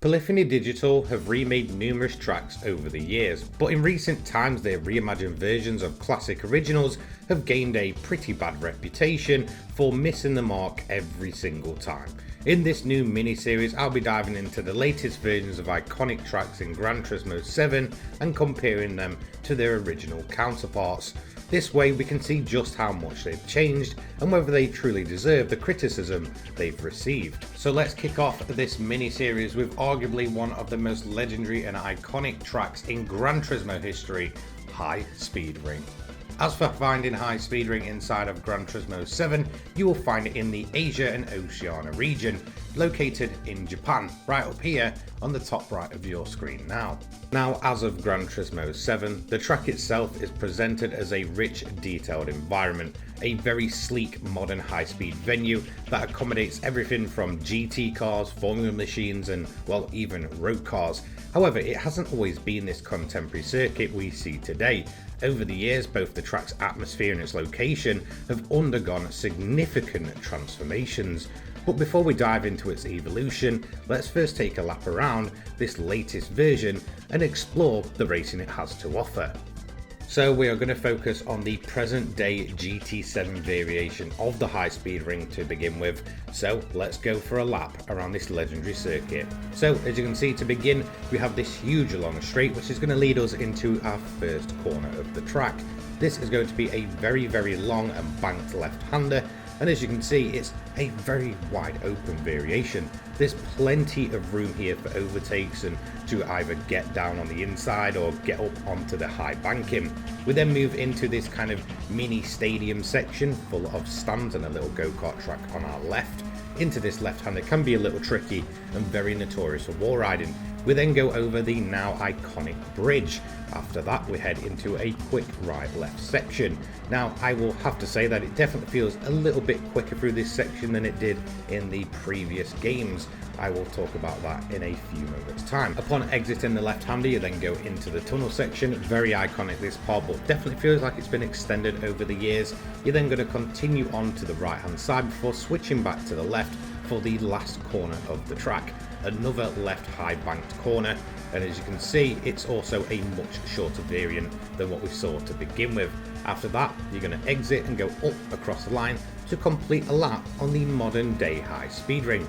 Polyphony Digital have remade numerous tracks over the years, but in recent times their reimagined versions of classic originals have gained a pretty bad reputation for missing the mark every single time. In this new mini-series, I'll be diving into the latest versions of iconic tracks in Gran Turismo 7 and comparing them to their original counterparts. This way we can see just how much they've changed and whether they truly deserve the criticism they've received. So let's kick off this mini-series with arguably one of the most legendary and iconic tracks in Gran Turismo history, High Speed Ring. As for finding High Speed Ring inside of Gran Turismo 7, you will find it in the Asia and Oceania region, located in Japan, right up here on the top right of your screen now. Now, as of Gran Turismo 7, the track itself is presented as a rich, detailed environment, a very sleek, modern high-speed venue that accommodates everything from GT cars, Formula machines, and, well, even road cars. However, it hasn't always been this contemporary circuit we see today. Over the years, both the track's atmosphere and its location have undergone significant transformations. But before we dive into its evolution, let's first take a lap around this latest version and explore the racing it has to offer. So we are going to focus on the present day GT7 variation of the High Speed Ring to begin with, so let's go for a lap around this legendary circuit. So as you can see, to begin we have this huge long straight which is going to lead us into our first corner of the track. This is going to be a very long and banked left-hander, and as you can see it's a very wide open variation. There's plenty of room here for overtakes and to either get down on the inside or get up onto the high banking. We then move into this kind of mini stadium section full of stands and a little go-kart track on our left. Into this left-hander can be a little tricky and very notorious for wall riding. We then go over the now iconic bridge. After that we head into a quick right-left section. Now I will have to say that it definitely feels a little bit quicker through this section than it did in the previous games. I will talk about that in a few moments time. Upon exiting the left-hander you then go into the tunnel section. Very iconic this part, but definitely feels like it's been extended over the years. You're then going to continue on to the right hand side before switching back to the left for the last corner of the track. Another left high banked corner, and as you can see it's also a much shorter variant than what we saw to begin with. After that you're going to exit and go up across the line to complete a lap on the modern day High Speed Ring.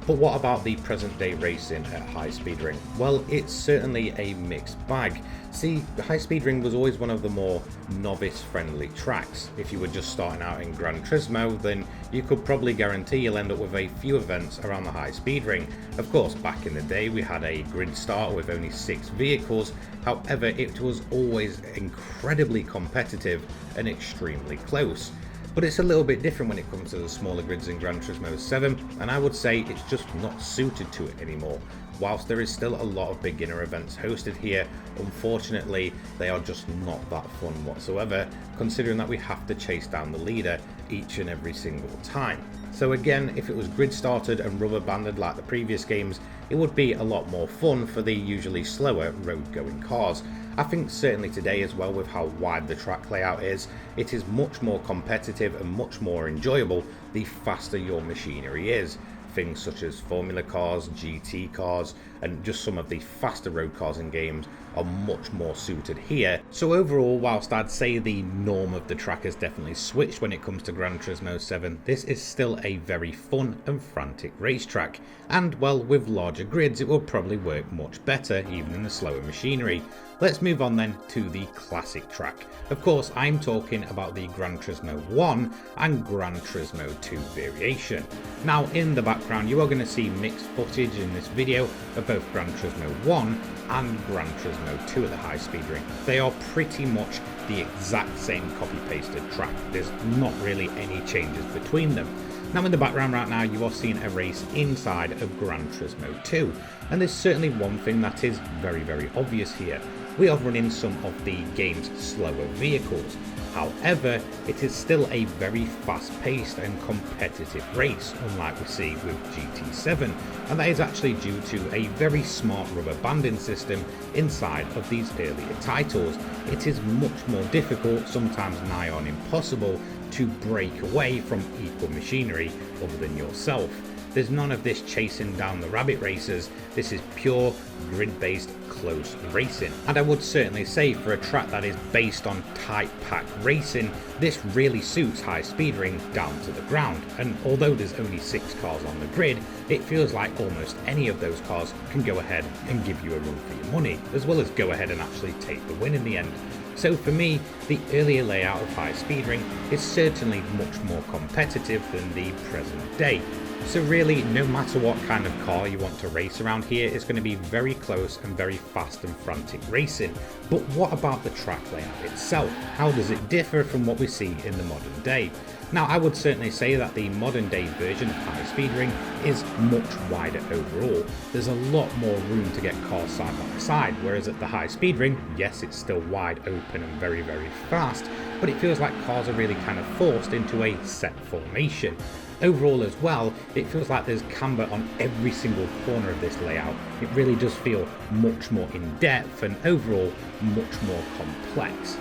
But what about the present day racing at High Speed Ring? Well, it's certainly a mixed bag. See, the High Speed Ring was always one of the more novice friendly tracks. If you were just starting out in Gran Turismo, then you could probably guarantee you'll end up with a few events around the High Speed Ring. Of course, back in the day we had a grid start with only 6 vehicles, however it was always incredibly competitive and extremely close. But it's a little bit different when it comes to the smaller grids in Gran Turismo 7, and I would say it's just not suited to it anymore. Whilst there is still a lot of beginner events hosted here, unfortunately they are just not that fun whatsoever, considering that we have to chase down the leader each and every single time. So again, if it was grid started and rubber banded like the previous games, it would be a lot more fun for the usually slower road going cars. I think certainly today as well, with how wide the track layout is, it is much more competitive and much more enjoyable the faster your machinery is. Things such as Formula cars, GT cars, and just some of the faster road cars in games are much more suited here. So overall, whilst I'd say the norm of the track has definitely switched when it comes to Gran Turismo 7, this is still a very fun and frantic racetrack. And well, with larger grids it will probably work much better even in the slower machinery. Let's move on then to the classic track. Of course, I'm talking about the Gran Turismo 1 and Gran Turismo 2 variation. Now in the background you are going to see mixed footage in this video of both Gran Turismo 1 and Gran Turismo 2 at the High Speed Ring. They are pretty much the exact same copy-pasted track. There's not really any changes between them. Now in the background right now you are seeing a race inside of Gran Turismo 2, and there's certainly one thing that is very obvious here. We are running some of the game's slower vehicles. However, it is still a very fast-paced and competitive race, unlike we see with GT7, and that is actually due to a very smart rubber banding system inside of these earlier titles. It is much more difficult, sometimes nigh on impossible, to break away from equal machinery other than yourself. There's none of this chasing down the rabbit races. This is pure grid-based close racing. And I would certainly say for a track that is based on tight pack racing, this really suits high speed ring down to the ground. And although there's only 6 cars on the grid, it feels like almost any of those cars can go ahead and give you a run for your money, as well as go ahead and actually take the win in the end. So for me, the earlier layout of high speed ring is certainly much more competitive than the present day. So really, no matter what kind of car you want to race around here, it's going to be very close and very fast and frantic racing. But what about the track layout itself? How does it differ from what we see in the modern day? Now, I would certainly say that the modern day version of high speed ring is much wider overall. There's a lot more room to get cars side by side, whereas at the high speed ring, yes, it's still wide open and very, very fast, but it feels like cars are really kind of forced into a set formation. Overall as well, it feels like there's camber on every single corner of this layout. It really does feel much more in depth and overall much more complex.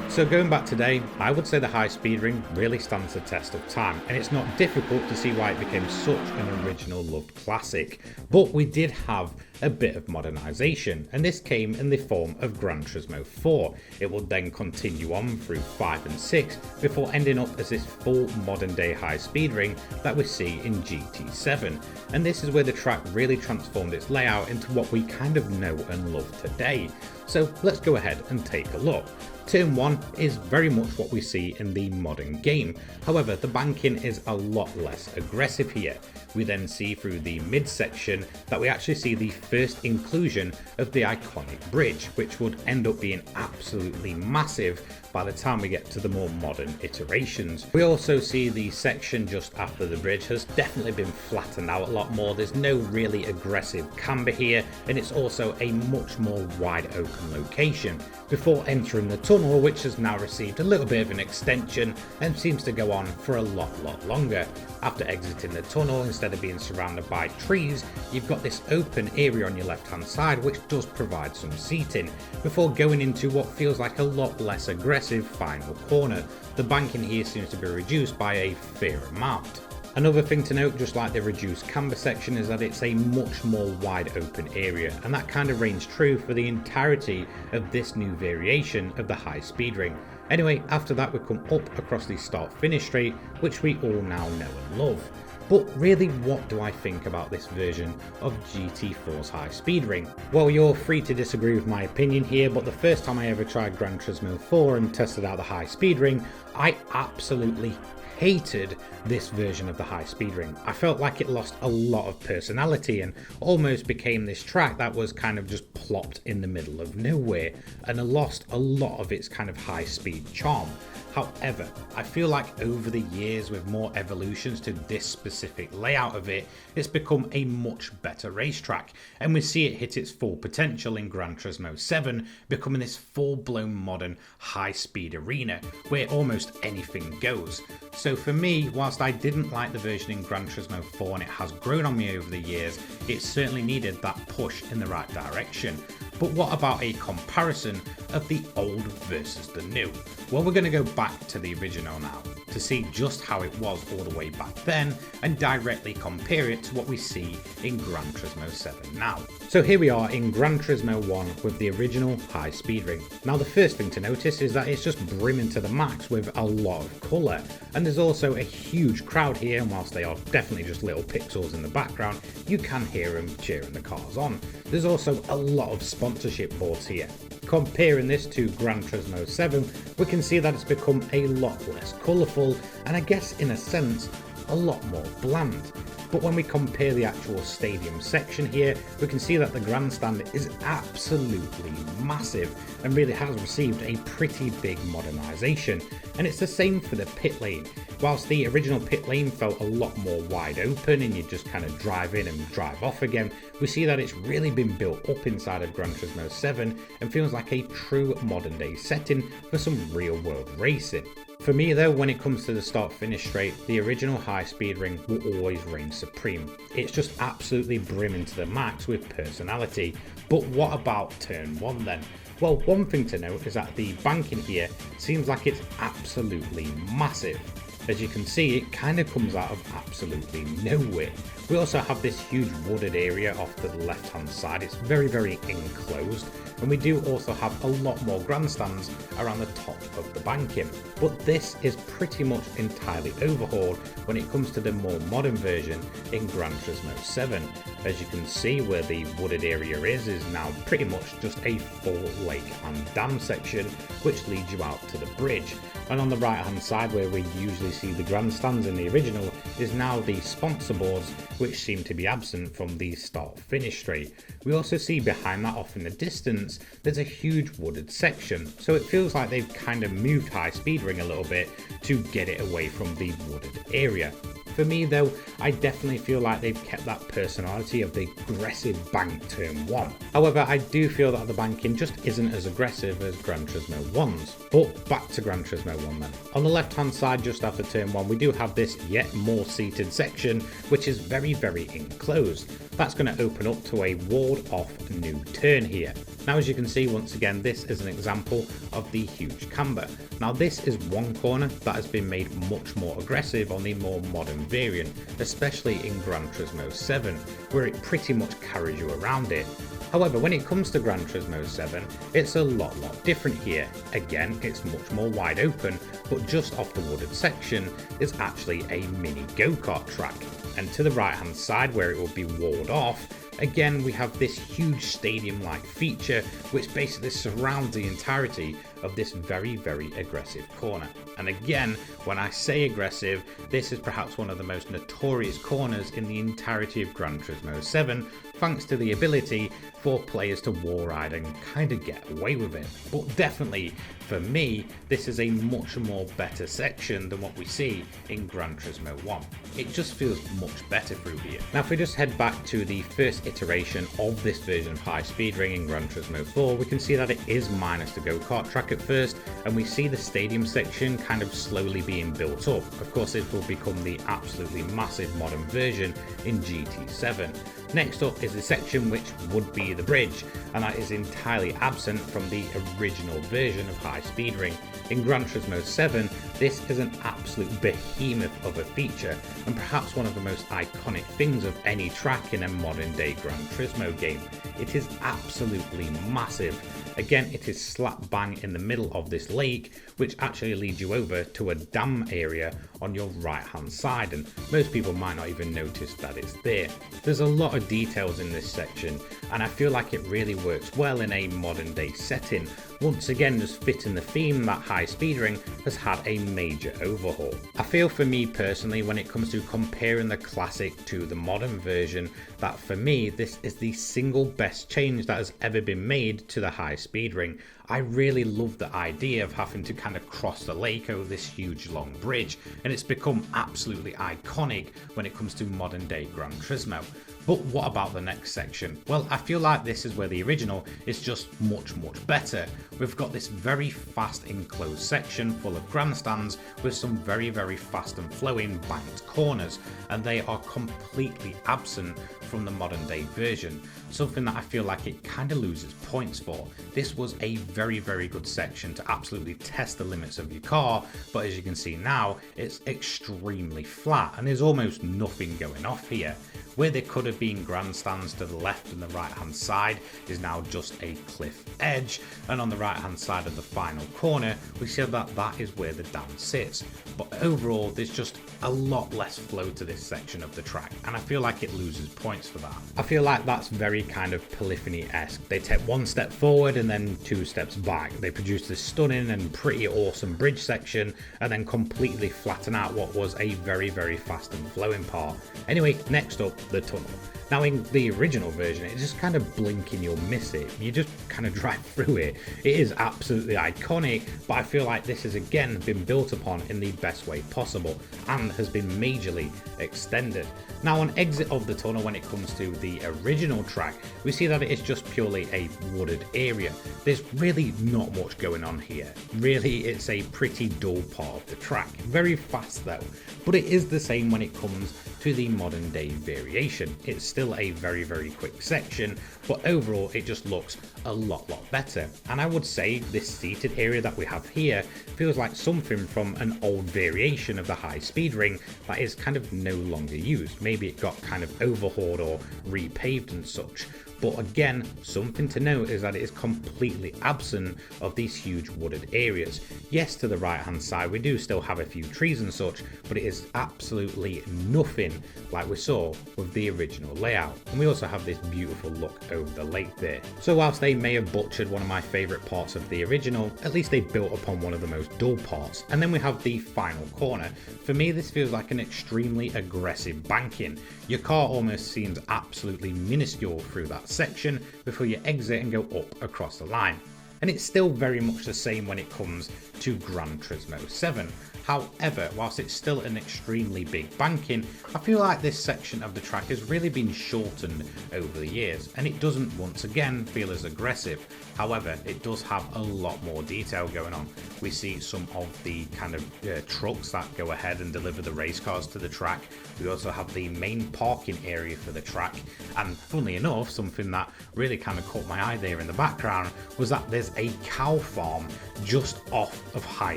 So going back today, I would say the high speed ring really stands the test of time, and it's not difficult to see why it became such an original loved classic. But we did have a bit of modernisation, and this came in the form of Gran Turismo 4. It will then continue on through 5 and 6 before ending up as this full modern day high speed ring that we see in GT7. And this is where the track really transformed its layout into what we kind of know and love today. So let's go ahead and take a look. Turn 1 is very much what we see in the modern game, however the banking is a lot less aggressive here. We then see through the midsection that we actually see the first inclusion of the iconic bridge, which would end up being absolutely massive by the time we get to the more modern iterations. We also see the section just after the bridge has definitely been flattened out a lot more. There's no really aggressive camber here, and it's also a much more wide open location before entering the tunnel, which has now received a little bit of an extension and seems to go on for a lot longer. After exiting the tunnel, instead of being surrounded by trees, you've got this open area on your left hand side which does provide some seating, before going into what feels like a lot less aggressive final corner. The banking here seems to be reduced by a fair amount. Another thing to note, just like the reduced camber section, is that it's a much more wide open area, and that kind of reigns true for the entirety of this new variation of the high speed ring. Anyway, after that we come up across the start finish straight, which we all now know and love. But really, what do I think about this version of GT4's high speed ring? Well, you're free to disagree with my opinion here, but the first time I ever tried Gran Turismo 4 and tested out the high speed ring, I absolutely hated this version of the high speed ring. I felt like it lost a lot of personality and almost became this track that was kind of just plopped in the middle of nowhere, and it lost a lot of its kind of high speed charm. However, I feel like over the years, with more evolutions to this specific layout of it, it's become a much better racetrack, and we see it hit its full potential in Gran Turismo 7, becoming this full-blown modern high-speed arena where almost anything goes. So for me, whilst I didn't like the version in Gran Turismo 4 and it has grown on me over the years, it certainly needed that push in the right direction. But what about a comparison of the old versus the new? Well, we're going to go back to the original now to see just how it was all the way back then and directly compare it to what we see in Gran Turismo 7 now. So here we are in Gran Turismo 1 with the original high speed ring. Now the first thing to notice is that it's just brimming to the max with a lot of colour, and there's also a huge crowd here, and whilst they are definitely just little pixels in the background, you can hear them cheering the cars on. There's also a lot of sponsorship boards here. Comparing this to Gran Turismo 7, we can see that it's become a lot less colourful and I guess in a sense a lot more bland. But when we compare the actual stadium section here, we can see that the grandstand is absolutely massive and really has received a pretty big modernisation. And it's the same for the pit lane. Whilst the original pit lane felt a lot more wide open and you just kind of drive in and drive off again, we see that it's really been built up inside of Gran Turismo 7 and feels like a true modern day setting for some real world racing. For me though, when it comes to the start finish straight, the original high speed ring will always reign supreme. It's just absolutely brimming to the max with personality. But what about turn 1 then? Well, one thing to note is that the banking here seems like it's absolutely massive. As you can see, it kind of comes out of absolutely nowhere. We also have this huge wooded area off to the left hand side. It's very enclosed, and we do also have a lot more grandstands around the top of the banking. But this is pretty much entirely overhauled when it comes to the more modern version in Gran Turismo 7. As you can see, where the wooded area is now pretty much just a full lake and dam section, which leads you out to the bridge. And on the right hand side, where we usually see the grandstands in the original, is now the sponsor boards, which seem to be absent from the start finish straight. We also see behind that, off in the distance, there's a huge wooded section, so it feels like they've kind of moved high speed ring a little bit to get it away from the wooded area. For me though, I definitely feel like they've kept that personality of the aggressive bank turn 1. However, I do feel that the banking just isn't as aggressive as Gran Turismo 1's. But back to Gran Turismo 1 then. On the left hand side, just after turn 1, we do have this yet more seated section, which is very enclosed. That's going to open up to a walled off new turn here. Now as you can see, once again, this is an example of the huge camber. Now this is one corner that has been made much more aggressive on the more modern variant, especially in Gran Turismo 7, where it pretty much carries you around it. However, when it comes to Gran Turismo 7, it's a lot different here. Again, it's much more wide open, but just off the wooded section is actually a mini go-kart track. And to the right hand side, where it will be walled off, again we have this huge stadium-like feature which basically surrounds the entirety of this very aggressive corner. And again, when I say aggressive, this is perhaps one of the most notorious corners in the entirety of Gran Turismo 7, thanks to the ability for players to wall ride and kind of get away with it. But definitely, for me, this is a much more better section than what we see in Gran Turismo 1. It just feels much better through here. Now if we just head back to the first iteration of this version of high speed ring in Gran Turismo 4, we can see that it is minus the go-kart track at first, and we see the stadium section kind of slowly being built up. Of course, it will become the absolutely massive modern version in GT7. Next up is the section which would be the bridge, and that is entirely absent from the original version of high speed ring. In Gran Turismo 7, this is an absolute behemoth of a feature, and perhaps one of the most iconic things of any track in a modern day Gran Turismo game. It is absolutely massive. Again, it is slap bang in the middle of this lake, which actually leads you over to a dam area on your right hand side, and most people might not even notice that it's there. There's a lot of details in this section, and I feel like it really works well in a modern day setting, once again just fitting the theme that high speed ring has had a major overhaul. I feel for me personally, when it comes to comparing the classic to the modern version, that for me this is the single best change that has ever been made to the high speed ring. I really love the idea of having to kind of cross the lake over this huge long bridge, and it's become absolutely iconic when it comes to modern day Gran Turismo. But what about the next section? Well, I feel like this is where the original is just much better. We've got this very fast enclosed section full of grandstands with some very fast and flowing banked corners, and they are completely absent from the modern day version, something that I feel like it kind of loses points for. This was a very good section to absolutely test the limits of your car, but as you can see now, it's extremely flat and there's almost nothing going off here. Where there could have been grandstands to the left and the right hand side is now just a cliff edge, and on the right hand side of the final corner we see that that is where the dam sits. But overall there's just a lot less flow to this section of the track, and I feel like it loses points for that. I feel like that's very kind of Polyphony-esque. They take one step forward and then two steps back. They produce this stunning and pretty awesome bridge section and then completely flatten out what was a very fast and flowing part. Anyway, next up, the tunnel. Now in the original version, it's just kind of blink and you'll miss it. You just kind of drive through it. It is absolutely iconic, but I feel like this has again been built upon in the best way possible and has been majorly extended. Now on exit of the tunnel, when it comes to the original track, we see that it is just purely a wooded area. There's really not much going on here. Really, it's a pretty dull part of the track. Very fast though, but it is the same when it comes to the modern day variation. It's still still a very quick section, but overall it just looks a lot better. And I would say this seated area that we have here feels like something from an old variation of the high speed ring that is kind of no longer used. Maybe it got kind of overhauled or repaved and such. But again, something to note is that it is completely absent of these huge wooded areas. Yes, to the right hand side we do still have a few trees and such, but it is absolutely nothing like we saw with the original layout. And we also have this beautiful look over the lake there. So whilst they may have butchered one of my favourite parts of the original, at least they built upon one of the most dull parts. And then we have the final corner. For me, this feels like an extremely aggressive banking. Your car almost seems absolutely minuscule through that section before you exit and go up across the line. And it's still very much the same when it comes to Gran Turismo 7. However, whilst it's still an extremely big banking, I feel like this section of the track has really been shortened over the years, and it doesn't once again feel as aggressive. However, it does have a lot more detail going on. We see some of the kind of trucks that go ahead and deliver the race cars to the track. We also have the main parking area for the track, and funnily enough, something that really kind of caught my eye there in the background was that there's a cow farm just off of High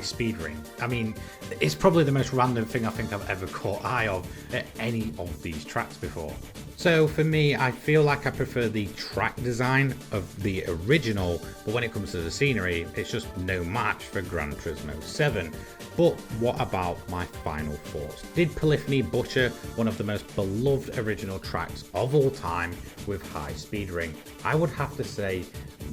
Speed Ring. I mean, it's probably the most random thing I think I've ever caught eye of at any of these tracks before. So for me, I feel like I prefer the track design of the original, but when it comes to the scenery, it's just no match for Gran Turismo 7. But what about my final thoughts? Did Polyphony butcher one of the most beloved original tracks of all time with High Speed Ring? I would have to say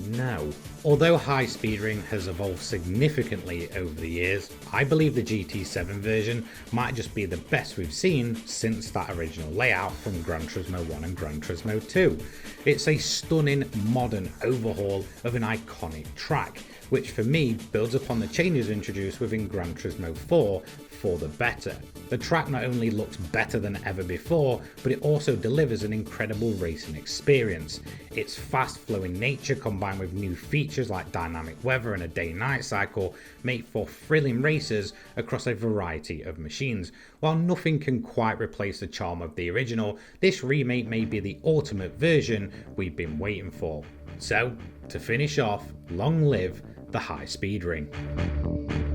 no. Although High Speed Ring has evolved significantly over the years, I believe the GT7 version might just be the best we've seen since that original layout from Gran Turismo 1 and Gran Turismo 2. It's a stunning modern overhaul of an iconic track, which for me builds upon the changes introduced within Gran Turismo 4 for the better. The track not only looks better than ever before, but it also delivers an incredible racing experience. Its fast flowing nature combined with new features like dynamic weather and a day-night cycle make for thrilling races across a variety of machines. While nothing can quite replace the charm of the original, this remake may be the ultimate version we've been waiting for. So, to finish off, long live the High Speed Ring.